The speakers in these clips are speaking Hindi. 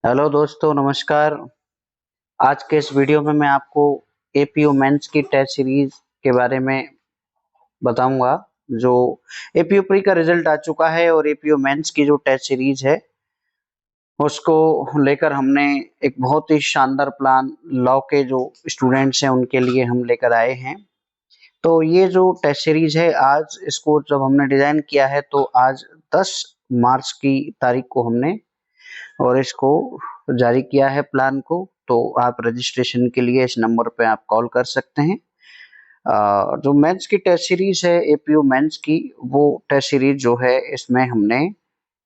हेलो दोस्तों, नमस्कार। आज के इस वीडियो में मैं आपको एपीओ मेंस की टेस्ट सीरीज के बारे में बताऊंगा। जो एपीओ प्री का रिजल्ट आ चुका है और एपीओ मेंस की जो टेस्ट सीरीज है उसको लेकर हमने एक बहुत ही शानदार प्लान लॉ के जो स्टूडेंट्स हैं उनके लिए हम लेकर आए हैं। तो ये जो टेस्ट सीरीज है, आज इसको जब हमने डिजाइन किया है तो आज 10 मार्च की तारीख को हमने और इसको जारी किया है प्लान को। तो आप रजिस्ट्रेशन के लिए इस नंबर पे आप कॉल कर सकते हैं। जो मेंस की टेस्ट सीरीज है एपीयू मेंस की, वो टेस्ट सीरीज जो है इसमें हमने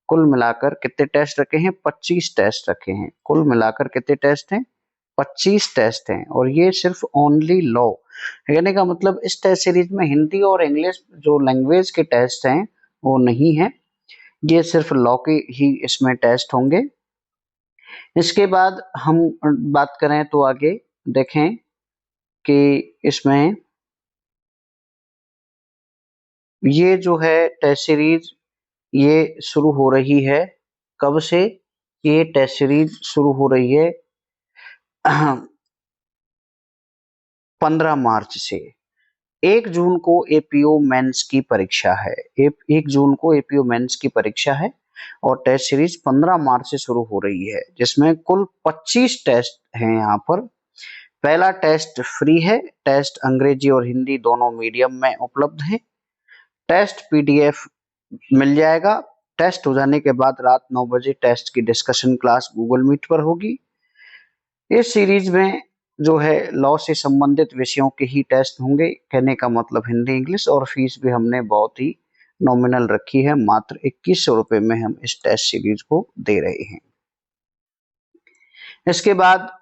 कुल मिलाकर कितने टेस्ट रखे हैं? 25 टेस्ट रखे हैं। कुल मिलाकर कितने टेस्ट हैं? 25 टेस्ट हैं। और ये सिर्फ ओनली लॉ, कहने का मतलब इस टेस्ट सीरीज में हिंदी और इंग्लिश जो लैंग्वेज के टेस्ट हैं वो नहीं है। ये सिर्फ लॉ के ही इसमें टेस्ट होंगे। इसके बाद हम बात करें तो आगे देखें कि इसमें ये जो है टेस्ट सीरीज ये शुरू हो रही है कब से? ये टेस्ट सीरीज शुरू हो रही है 15 मार्च से। 1 जून को एपीओ मेंस की परीक्षा है। 1 जून को एपीओ मेंस की परीक्षा है और टेस्ट सीरीज 15 मार्च से शुरू हो रही है, जिसमें कुल 25 टेस्ट हैं। यहाँ पर पहला टेस्ट फ्री है। टेस्ट अंग्रेजी और हिंदी दोनों मीडियम में उपलब्ध है। टेस्ट पीडीएफ मिल जाएगा। टेस्ट हो जाने के बाद रात 9 बजे टेस्ट की डिस्कशन क्लास गूगल मीट पर होगी। इस सीरीज में जो है लॉ से संबंधित विषयों के ही टेस्ट होंगे, कहने का मतलब हिंदी इंग्लिश। और फीस भी हमने बहुत ही नॉमिनल रखी है, मात्र 2100 रुपए में हम इस टेस्ट सीरीज को दे रहे हैं। इसके बाद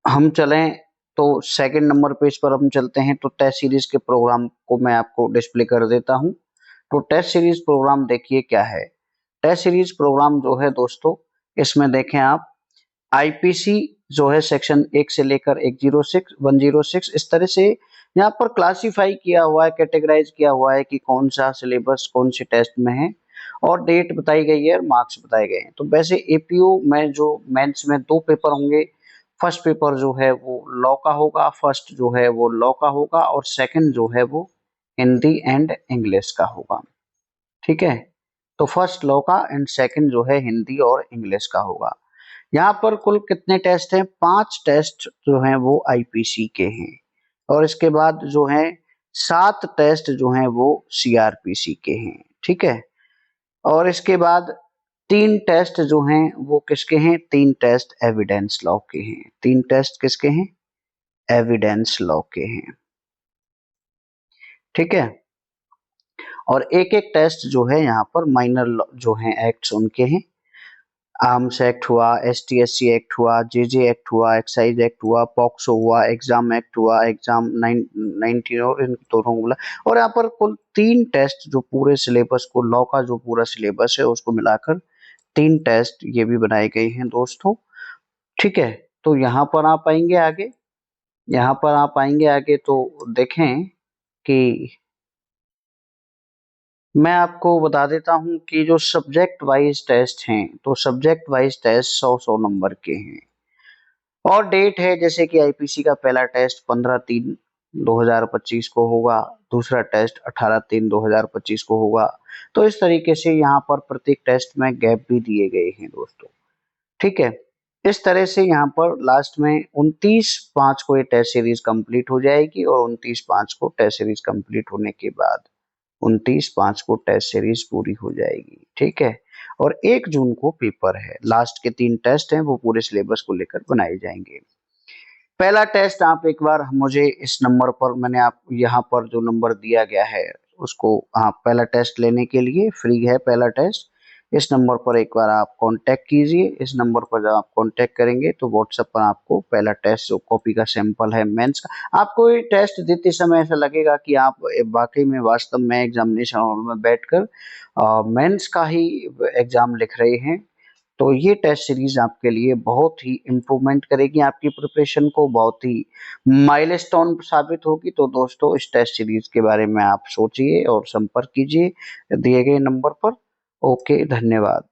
हम चलें तो सेकंड नंबर पेज पर हम चलते हैं। तो टेस्ट सीरीज के प्रोग्राम को मैं आपको डिस्प्ले कर देता हूं। तो टेस्ट सीरीज प्रोग्राम देखिए क्या है। टेस्ट सीरीज प्रोग्राम जो है दोस्तों, इसमें देखें आप आईपीसी जो है सेक्शन 1 से लेकर 106 इस तरह से यहाँ पर क्लासिफाई किया हुआ है, कैटेगराइज किया हुआ है कि कौन सा सिलेबस कौन से टेस्ट में है और डेट बताई गई है और मार्क्स बताए गए हैं। तो वैसे एपीओ में जो मेंस में 2 पेपर होंगे। फर्स्ट पेपर जो है वो लॉ का होगा, फर्स्ट जो है वो लॉ का होगा और सेकंड जो है वो हिंदी एंड इंग्लिश का होगा। ठीक है, तो फर्स्ट लॉ का एंड सेकंड जो है हिंदी और इंग्लिश का होगा। यहाँ पर कुल कितने टेस्ट हैं? 5 टेस्ट जो हैं वो आईपीसी के हैं और इसके बाद जो है 7 टेस्ट जो हैं वो सीआरपीसी के हैं। ठीक है, और इसके बाद 3 टेस्ट जो हैं वो किसके हैं? 3 टेस्ट एविडेंस लॉ के हैं। 3 टेस्ट किसके हैं? एविडेंस लॉ के हैं। ठीक है, और एक एक टेस्ट जो है यहाँ पर माइनर जो हैं एक्ट्स उनके हैं। आर्म्स एक्ट हुआ, एसटीएससी एक्ट हुआ, जेजे एक्ट हुआ, एक्साइज एक्ट हुआ, पॉक्सो हुआ, एग्जाम एक्ट हुआ, एग्जाम 19 और इन दोनों बोला। और यहाँ पर कुल 3 टेस्ट जो पूरे सिलेबस को, लॉ का जो पूरा सिलेबस है उसको मिलाकर 3 टेस्ट ये भी बनाए गए हैं दोस्तों। ठीक है, तो यहाँ पर आप आएंगे आगे, यहाँ पर आप आएंगे आगे तो देखें कि मैं आपको बता देता हूं कि जो सब्जेक्ट वाइज टेस्ट हैं, तो सब्जेक्ट वाइज टेस्ट 100 नंबर के हैं और डेट है जैसे कि आईपीसी का पहला टेस्ट 15/3/2025 को होगा, दूसरा टेस्ट 18/3/2025 को होगा। तो इस तरीके से यहाँ पर प्रत्येक टेस्ट में गैप भी दिए गए हैं दोस्तों। ठीक है, इस तरह से यहाँ पर लास्ट में 29/5 को ये टेस्ट सीरीज कंप्लीट हो जाएगी और 29/5 को टेस्ट सीरीज कंप्लीट होने के बाद 29/5 को टेस्ट सीरीज पूरी हो जाएगी। ठीक है, और 1 जून को पेपर है। लास्ट के 3 टेस्ट हैं वो पूरे सिलेबस को लेकर बनाए जाएंगे। पहला टेस्ट आप एक बार मुझे इस नंबर पर, मैंने आप यहाँ पर जो नंबर दिया गया है उसको, आप पहला टेस्ट लेने के लिए फ्री है पहला टेस्ट। इस नंबर पर एक बार आप कांटेक्ट कीजिए। इस नंबर पर जब आप कांटेक्ट करेंगे तो व्हाट्सएप पर आपको पहला टेस्ट जो कॉपी का सैंपल है मेंस का, आपको ये टेस्ट देते समय ऐसा लगेगा कि आप वाकई में वास्तव में एग्जामिनेशन हॉल में बैठकर मेंस का ही एग्जाम लिख रहे हैं। तो ये टेस्ट सीरीज आपके लिए बहुत ही इम्प्रूवमेंट करेगी, आपकी प्रिपरेशन को बहुत ही माइलस्टोन साबित होगी। तो दोस्तों इस टेस्ट सीरीज के बारे में आप सोचिए और संपर्क कीजिए दिए गए नंबर पर। ओके, धन्यवाद।